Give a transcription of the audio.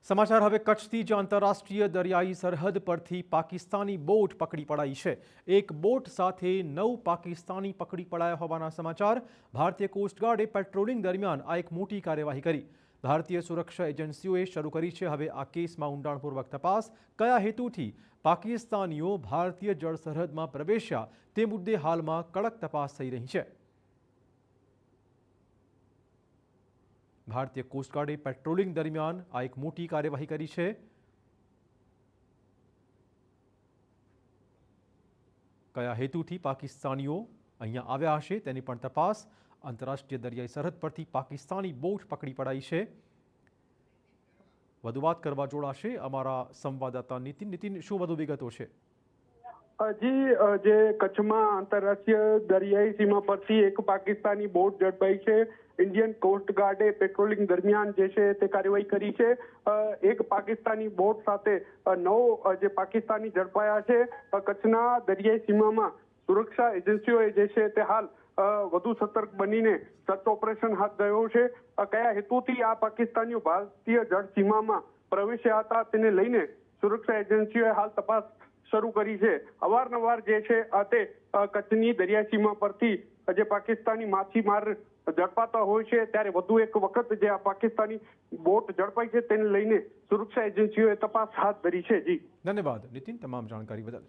સમાચાર હવે કચ્છથી જ આંતરરાષ્ટ્રીય દરિયાઈ સરહદ પરથી પાકિસ્તાની બોટ પકડી પડાઈ છે। એક બોટ સાથે 9 પાકિસ્તાની પકડી પડાયા હોવાના સમાચાર। ભારતીય કોસ્ટગાર્ડે પેટ્રોલિંગ દરમિયાન આ એક મોટી કાર્યવાહી કરી। ભારતીય સુરક્ષા એજન્સીઓએ શરૂ કરી છે હવે આ કેસમાં ઊંડાણપૂર્વક તપાસ। કયા હેતુથી પાકિસ્તાનીઓ ભારતીય જળ સરહદમાં પ્રવેશ્યા તે મુદ્દે હાલમાં કડક તપાસ થઈ રહી છે। ભારતીય કોસ્ટગાર્ડે પેટ્રોલિંગ દરમિયાન આ એક મોટી કાર્યવાહી કરી છે। કયા હેતુથી પાકિસ્તાનીઓ અહીંયા આવ્યા હશે તેની પણ તપાસ। આંતરરાષ્ટ્રીય દરિયાઈ સરહદ પરથી પાકિસ્તાની બોટ પકડી પડાઈ છે। વધુ વાત કરવા જોડાશે અમારા સંવાદદાતા નીતિન। નીતિન, શું વધુ વિગતો છે? જી, જે કચ્છમાં આંતરરાષ્ટ્રીય દરિયાઈ સીમા પરથી એક પાકિસ્તાની બોટ ઝડપાઈ છે। ઇન્ડિયન કોસ્ટગાર્ડે પેટ્રોલિંગ દરમિયાન જે છે તે કાર્યવાહી કરી છે। એક પાકિસ્તાની બોટ સાથે 9 જે પાકિસ્તાની ઝડપાયા છે। કચ્છના દરિયાઈ સીમામાં સુરક્ષા એજન્સીઓએ જે છે તે હાલ વધુ સતર્ક બનીને સર્ચ ઓપરેશન હાથ ધર્યો છે। કયા હેતુથી આ પાકિસ્તાનીઓ ભારતીય જળ સીમામાં પ્રવેશ્યા હતા તેને લઈને સુરક્ષા એજન્સીઓએ હાલ તપાસ શરૂ કરી છે। અવારનવાર જે છે તે કચ્છની દરિયાઈ સીમા પરથી જે પાકિસ્તાની માછીમાર ઝડપાતા હોય છે ત્યારે વધુ એક વખત જે આ પાકિસ્તાની બોટ ઝડપાઈ છે તેને લઈને સુરક્ષા એજન્સીઓએ તપાસ હાથ ધરી છે। જી, ધન્યવાદ નીતિન, તમામ જાણકારી બદલ।